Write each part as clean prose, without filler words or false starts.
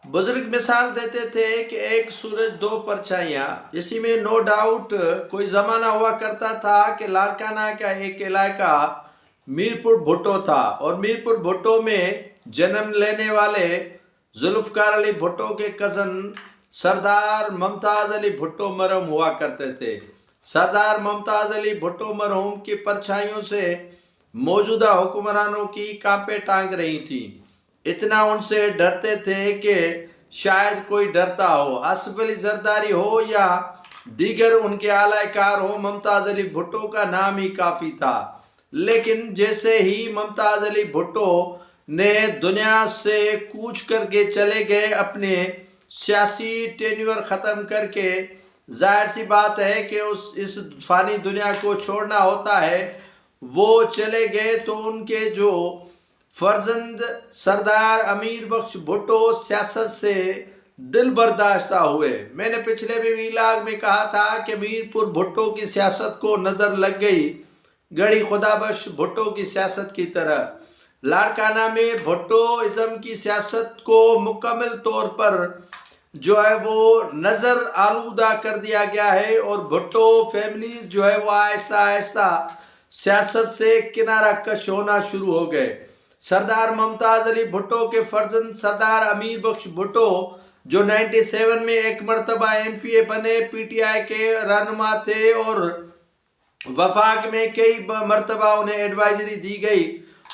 बुजुर्ग मिसाल देते थे कि एक सूरज दो परछाइयाँ। इसी में नो डाउट कोई ज़माना हुआ करता था कि लाड़काना का एक इलाका मीरपुर भुट्टो था, और मीरपुर भुट्टो में जन्म लेने वाले जुल्फ़कार अली भुट्टो के कज़न सरदार मुमताज़ अली भुट्टो मरहूम हुआ करते थे। सरदार मुमताज़ अली भुट्टो मरहूम की परछाइयों से मौजूदा हुक्मरानों की कांपे टांग रही थी। इतना उनसे डरते थे कि शायद कोई डरता हो, आसिफ अली जरदारी हो या दीगर उनके आलाकार हो, मुमताज़ अली भुट्टो का नाम ही काफ़ी था। लेकिन जैसे ही मुमताज़ अली भुट्टो ने दुनिया से कूच करके चले गए, अपने सियासी टेन्योर ख़त्म करके, जाहिर सी बात है कि इस फ़ानी दुनिया को छोड़ना होता है, वो चले गए, तो उनके जो फर्जंद सरदार अमीर बख्श भुट्टो सियासत से दिल बर्दाश्ता हुए। मैंने पिछले भी वीलाग में कहा था कि मीरपुर भुट्टो की सियासत को नज़र लग गई गढ़ी खुदाबख्श भुट्टो की सियासत की तरह। लाड़काना में भुट्टो इज़म की सियासत को मुकम्मल तौर पर जो है वो नज़र आलूदा कर दिया गया है, और भुट्टो फैमिली जो है वो आहिस्ता आहिस्ता सियासत से किनारा कश होना शुरू हो गए। सरदार मुमताज़ अली भुट्टो के फर्जंद सरदार अमीर बख्श भुट्टो, जो 97 में एक मरतबा MPA बने, PTI के रहनुमा थे, और वफाक में कई मरतबा उन्हें एडवाइजरी दी गई।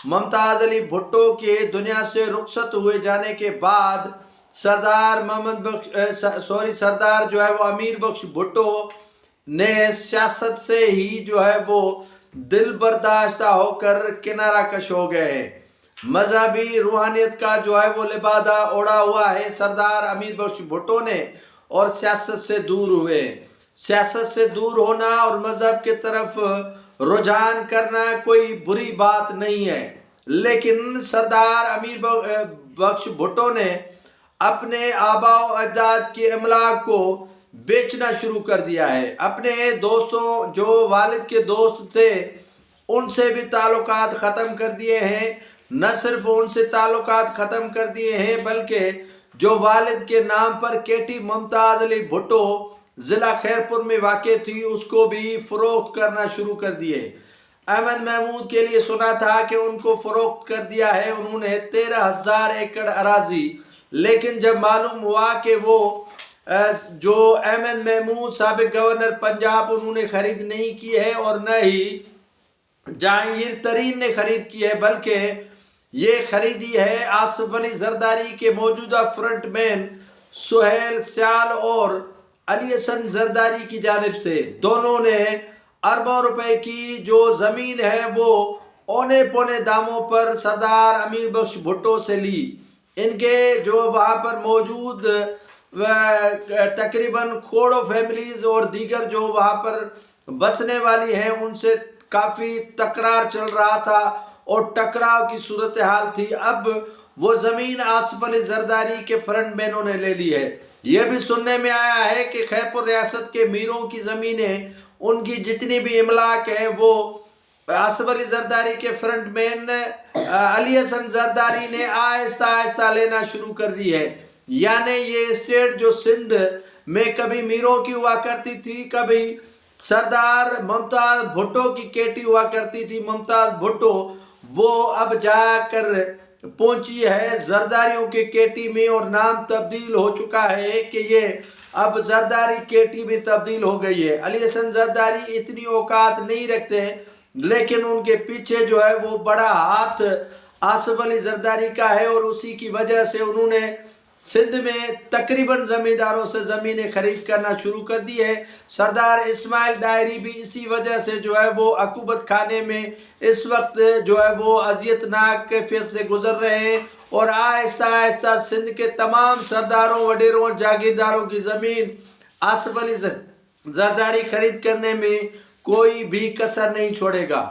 मुमताज़ अली भुट्टो के दुनिया से रुखसत हुए जाने के बाद सरदार सरदार जो है वो अमीर बख्श भुट्टो ने सियासत से ही जो है वो दिल बर्दाश्ता होकर किनारा कश हो गए हैं। मजहबी रूहानियत का जो है वो लिबादा ओढ़ा हुआ है सरदार अमीर बख्श भुट्टो ने, और सियासत से दूर हुए। सियासत से दूर होना और मज़हब के तरफ रुझान करना कोई बुरी बात नहीं है, लेकिन सरदार अमीर बख्श भुट्टो ने अपने आबा व अजदाद के अमलाक को बेचना शुरू कर दिया है। अपने दोस्तों, जो वालिद के दोस्त थे, उनसे भी ताल्लुकात ख़त्म कर दिए हैं। न सिर्फ उनसे ताल्लुकात ख़त्म कर दिए हैं, बल्कि जो वालिद के नाम पर केटी मुमताज़ अली भुट्टो ज़िला खैरपुर में वाक़े थी, उसको भी फ़रोख्त करना शुरू कर दिए। अहमद महमूद के लिए सुना था कि उनको फ़रोख्त कर दिया है उन्होंने 13,000 एकड़ अराज़ी, लेकिन जब मालूम हुआ कि वो जो अहमद महमूद साबिक़ गवर्नर पंजाब, उन्होंने ख़रीद नहीं की है, और न ही जहांगीर तरीन ने ख़रीद की है, बल्कि ये खरीदी है आसिफ अली जरदारी के मौजूदा फ्रंटमैन सुहेल सियाल और अली हसन जरदारी की जानिब से। दोनों ने अरबों रुपए की जो ज़मीन है वो औने पौने दामों पर सरदार अमीर बख्श भुट्टो से ली। इनके जो वहाँ पर मौजूद तकरीबन खोड़ो फैमिलीज़ और दीगर जो वहाँ पर बसने वाली हैं, उनसे काफ़ी तकरार चल रहा था और टकराव की सूरत हाल थी। अब वो ज़मीन आसिफ अली जरदारी के फ्रंटमैनों ने ले ली है। यह भी सुनने में आया है कि खैरपुर रियासत के मीरों की ज़मीनें, उनकी जितनी भी इमलाक है, वो आसिफ अली जरदारी के फ्रंटमैन अली हसन जरदारी ने आहिस्ता आहिस्ता लेना शुरू कर दी है। यानी ये स्टेट जो सिंध में कभी मीरों की हुआ करती थी, कभी सरदार मुमताज़ भुट्टो की केटी हुआ करती थी मुमताज़ भुट्टो, वो अब जाकर पहुंची है जरदारियों के केटी में, और नाम तब्दील हो चुका है कि ये अब जरदारी केटी में तब्दील हो गई है। अली हसन जरदारी इतनी औकात नहीं रखते, लेकिन उनके पीछे जो है वो बड़ा हाथ आसिफ अली जरदारी का है, और उसी की वजह से उन्होंने सिंध में तकरीबन ज़मींदारों से ज़मीनें खरीद करना शुरू कर दी है। सरदार इस्माइल डायरी भी इसी वजह से जो है वो अकूबत खाने में इस वक्त जो है वो अजियतनाक कैफियत से गुजर रहे हैं, और आहिस्ता आहिस्ता सिंध के तमाम सरदारों, वडेरों और जागीरदारों की ज़मीन आसिफ अली जरदारी खरीद करने में कोई भी कसर नहीं छोड़ेगा।